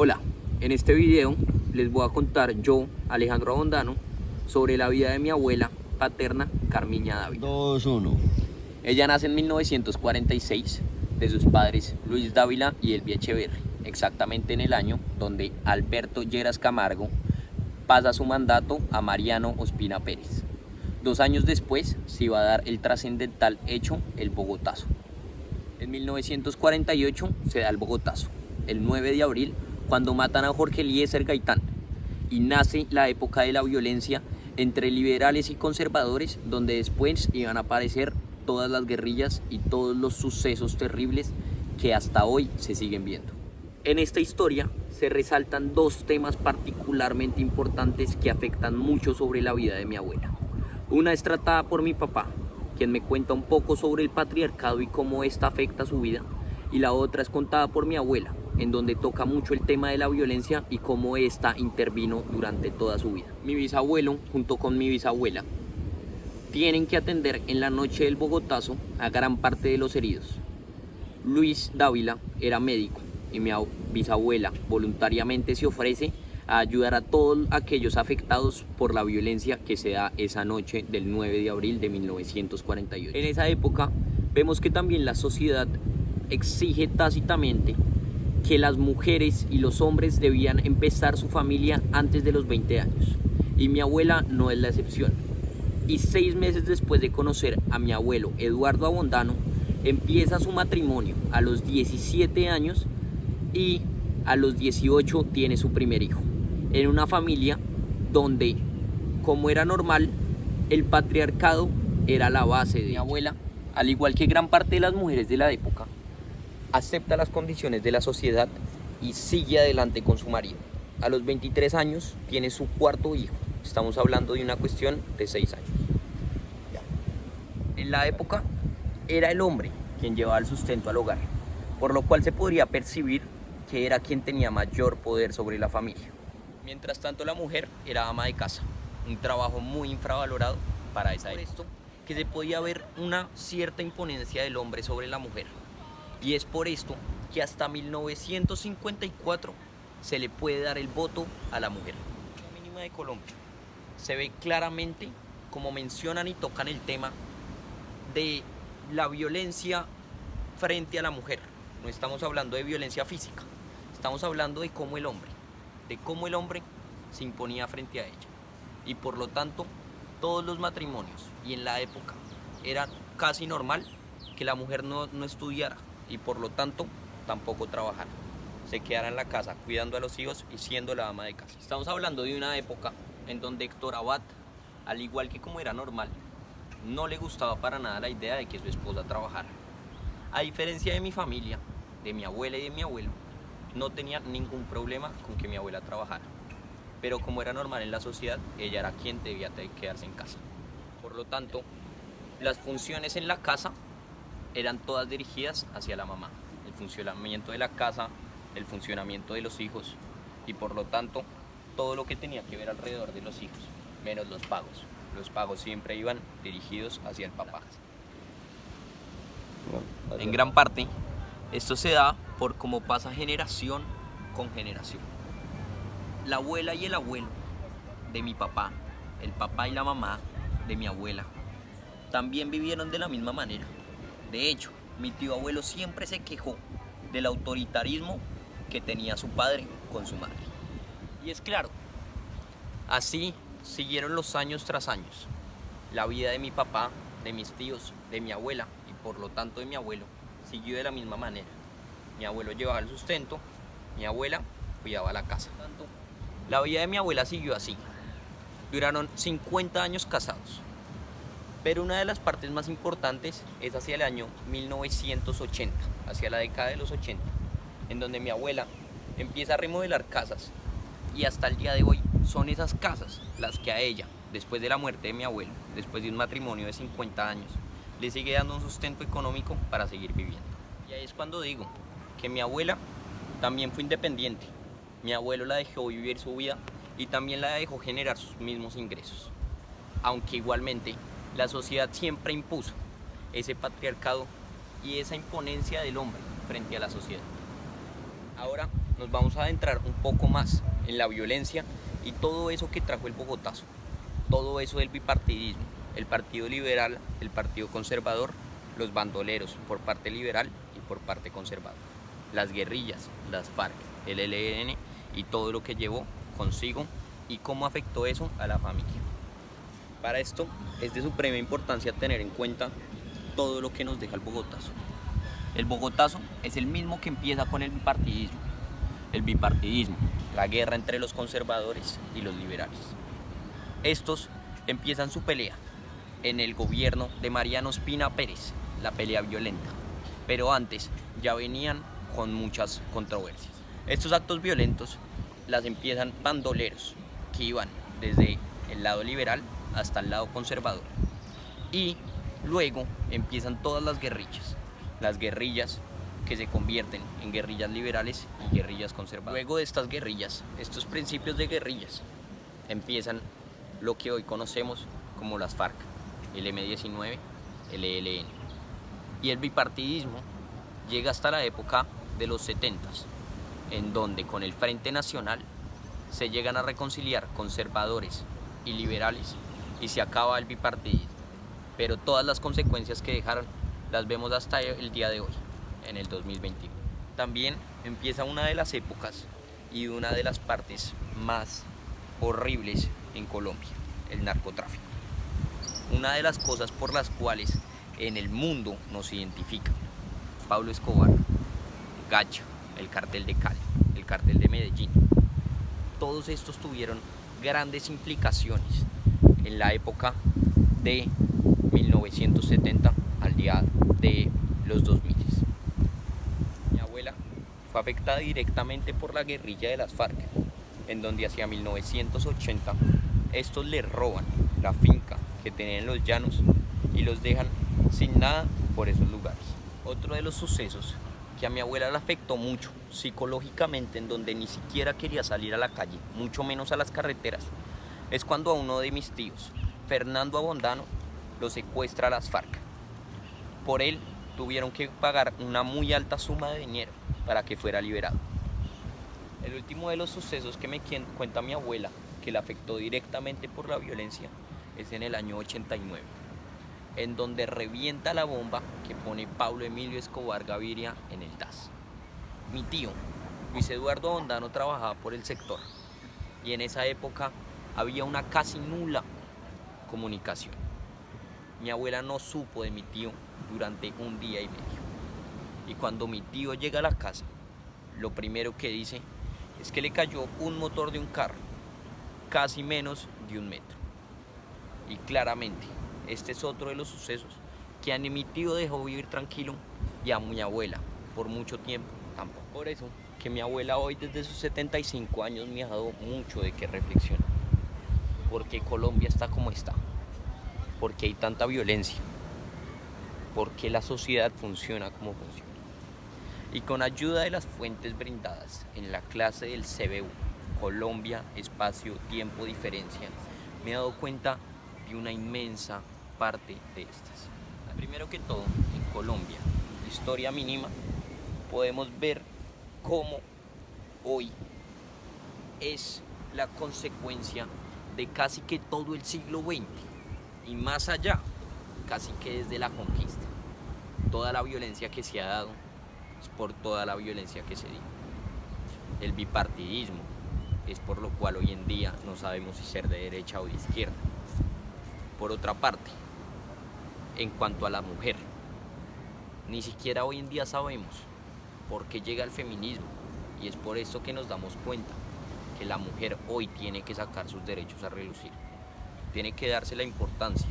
Hola, en este video les voy a contar yo, Alejandro Abondano, sobre la vida de mi abuela paterna, Carmiña Dávila. 2-1. Ella nace en 1946 de sus padres Luis Dávila y Elvia Echeverri, exactamente en el año donde Alberto Lleras Camargo pasa su mandato a Mariano Ospina Pérez. 2 años después se iba a dar el trascendental hecho, el Bogotazo. En 1948 se da el Bogotazo, el 9 de abril, cuando matan a Jorge Eliezer Gaitán, y nace la época de la violencia entre liberales y conservadores, donde después iban a aparecer todas las guerrillas y todos los sucesos terribles que hasta hoy se siguen viendo. En esta historia se resaltan dos temas particularmente importantes que afectan mucho sobre la vida de mi abuela. Una es tratada por mi papá, quien me cuenta un poco sobre el patriarcado y cómo esta afecta su vida, y la otra es contada por mi abuela, en donde toca mucho el tema de la violencia y cómo esta intervino durante toda su vida. Mi bisabuelo, junto con mi bisabuela, tienen que atender en la noche del Bogotazo a gran parte de los heridos. Luis Dávila era médico y mi bisabuela voluntariamente se ofrece a ayudar a todos aquellos afectados por la violencia que se da esa noche del 9 de abril de 1948. En esa época vemos que también la sociedad exige tácitamente que las mujeres y los hombres debían empezar su familia antes de los 20 años. Y mi abuela no es la excepción. Y 6 meses después de conocer a mi abuelo Eduardo Abondano, empieza su matrimonio a los 17 años y a los 18 tiene su primer hijo. En una familia donde, como era normal, el patriarcado era la base de mi abuela, al igual que gran parte de las mujeres de la época, acepta las condiciones de la sociedad y sigue adelante con su marido. A los 23 años tiene su cuarto hijo. Estamos hablando de una cuestión de 6 años. En la época era el hombre quien llevaba el sustento al hogar, por lo cual se podría percibir que era quien tenía mayor poder sobre la familia. Mientras tanto, la mujer era ama de casa, un trabajo muy infravalorado para esa época. Por esto que se podía ver una cierta imponencia del hombre sobre la mujer. Y es por esto que hasta 1954 se le puede dar el voto a la mujer. La mínima de Colombia se ve claramente como mencionan y tocan el tema de la violencia frente a la mujer. No estamos hablando de violencia física, estamos hablando de cómo el hombre se imponía frente a ella. Y por lo tanto, todos los matrimonios, y en la época era casi normal que la mujer no estudiara y por lo tanto tampoco trabajara. Se quedara en la casa cuidando a los hijos y siendo la ama de casa. Estamos hablando de una época en donde Héctor Abad, al igual que como era normal, no le gustaba para nada la idea de que su esposa trabajara. A diferencia de mi familia, de mi abuela y de mi abuelo, no tenía ningún problema con que mi abuela trabajara. Pero como era normal en la sociedad, ella era quien debía quedarse en casa. Por lo tanto, las funciones en la casa eran todas dirigidas hacia la mamá. El funcionamiento de la casa, el funcionamiento de los hijos y por lo tanto todo lo que tenía que ver alrededor de los hijos, menos los pagos. Los pagos siempre iban dirigidos hacia el papá. En gran parte, esto se da por cómo pasa generación con generación. La abuela y el abuelo de mi papá, el papá y la mamá de mi abuela, también vivieron de la misma manera. De hecho, mi tío abuelo siempre se quejó del autoritarismo que tenía su padre con su madre. Y es claro, así siguieron los años tras años. La vida de mi papá, de mis tíos, de mi abuela y por lo tanto de mi abuelo siguió de la misma manera. Mi abuelo llevaba el sustento, mi abuela cuidaba la casa. La vida de mi abuela siguió así. Duraron 50 años casados. Pero una de las partes más importantes es hacia el año 1980, hacia la década de los 80, en donde mi abuela empieza a remodelar casas y hasta el día de hoy son esas casas las que a ella, después de la muerte de mi abuelo, después de un matrimonio de 50 años, le sigue dando un sustento económico para seguir viviendo. Y ahí es cuando digo que mi abuela también fue independiente. Mi abuelo la dejó vivir su vida y también la dejó generar sus mismos ingresos. Aunque igualmente la sociedad siempre impuso ese patriarcado y esa imponencia del hombre frente a la sociedad. Ahora nos vamos a adentrar un poco más en la violencia y todo eso que trajo el Bogotazo, todo eso del bipartidismo, el Partido Liberal, el Partido Conservador, los bandoleros por parte liberal y por parte conservadora, las guerrillas, las FARC, el ELN y todo lo que llevó consigo y cómo afectó eso a la familia. Para esto es de suprema importancia tener en cuenta todo lo que nos deja el Bogotazo. El Bogotazo es el mismo que empieza con el bipartidismo. El bipartidismo, la guerra entre los conservadores y los liberales. Estos empiezan su pelea en el gobierno de Mariano Ospina Pérez, la pelea violenta. Pero antes ya venían con muchas controversias. Estos actos violentos las empiezan bandoleros que iban desde el lado liberal hasta el lado conservador. Y luego empiezan todas las guerrillas que se convierten en guerrillas liberales y guerrillas conservadoras. Luego de estas guerrillas, estos principios de guerrillas, empiezan lo que hoy conocemos como las FARC, el M-19, el ELN. Y el bipartidismo llega hasta la época de los 70s, en donde con el Frente Nacional se llegan a reconciliar conservadores y liberales y se acaba el bipartidismo. Pero todas las consecuencias que dejaron las vemos hasta el día de hoy, en el 2021. También empieza una de las épocas y una de las partes más horribles en Colombia, el narcotráfico. Una de las cosas por las cuales en el mundo nos identifican: Pablo Escobar, Gacha, el cartel de Cali, el cartel de Medellín. Todos estos tuvieron grandes implicaciones en la época de 1970 al día de los 2000. Mi abuela fue afectada directamente por la guerrilla de las FARC, en donde hacia 1980 estos le roban la finca que tenían en los llanos y los dejan sin nada por esos lugares. Otro de los sucesos que a mi abuela le afectó mucho psicológicamente, en donde ni siquiera quería salir a la calle, mucho menos a las carreteras, es cuando a uno de mis tíos, Fernando Abondano, lo secuestra a las FARC. Por él tuvieron que pagar una muy alta suma de dinero para que fuera liberado. El último de los sucesos que me cuenta mi abuela, que le afectó directamente por la violencia, es en el año 89, en donde revienta la bomba que pone Pablo Emilio Escobar Gaviria en el DAS. Mi tío, Luis Eduardo Abondano, trabajaba por el sector y en esa época había una casi nula comunicación. Mi abuela no supo de mi tío durante un día y medio. Y cuando mi tío llega a la casa, lo primero que dice es que le cayó un motor de un carro, casi menos de 1 metro. Y claramente, este es otro de los sucesos que a mi tío dejó vivir tranquilo y a mi abuela por mucho tiempo tampoco. Por eso que mi abuela hoy, desde sus 75 años, me ha dado mucho de qué reflexionar. Porque Colombia está como está, porque hay tanta violencia, porque la sociedad funciona como funciona. Y con ayuda de las fuentes brindadas en la clase del CBU, Colombia, Espacio, Tiempo, Diferencia, me he dado cuenta de una inmensa parte de estas. Primero que todo, en Colombia, historia mínima, podemos ver cómo hoy es la consecuencia de casi que todo el siglo XX y más allá, casi que desde la conquista. Toda la violencia que se ha dado es por toda la violencia que se dio. El bipartidismo es por lo cual hoy en día no sabemos si ser de derecha o de izquierda. Por otra parte, en cuanto a la mujer, ni siquiera hoy en día sabemos por qué llega el feminismo, y es por esto que nos damos cuenta que la mujer hoy tiene que sacar sus derechos a relucir, tiene que darse la importancia,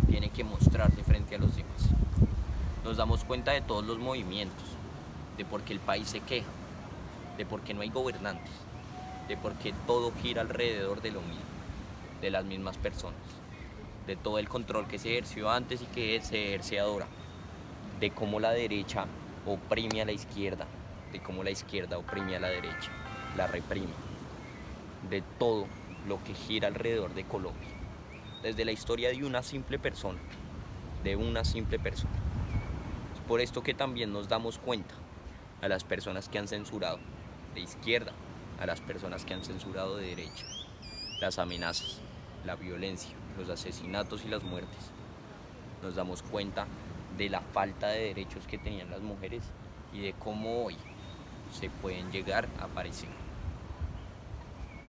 tiene que mostrarse frente a los demás. Nos damos cuenta de todos los movimientos, de por qué el país se queja, de por qué no hay gobernantes, de por qué todo gira alrededor de lo mismo, de las mismas personas, de todo el control que se ejerció antes y que se ejerce ahora, de cómo la derecha oprime a la izquierda, de cómo la izquierda oprime a la derecha, la reprime, de todo lo que gira alrededor de Colombia, desde la historia de una simple persona, Es por esto que también nos damos cuenta a las personas que han censurado, de izquierda, a las personas que han censurado de derecha, las amenazas, la violencia, los asesinatos y las muertes, nos damos cuenta de la falta de derechos que tenían las mujeres y de cómo hoy se pueden llegar a parecer.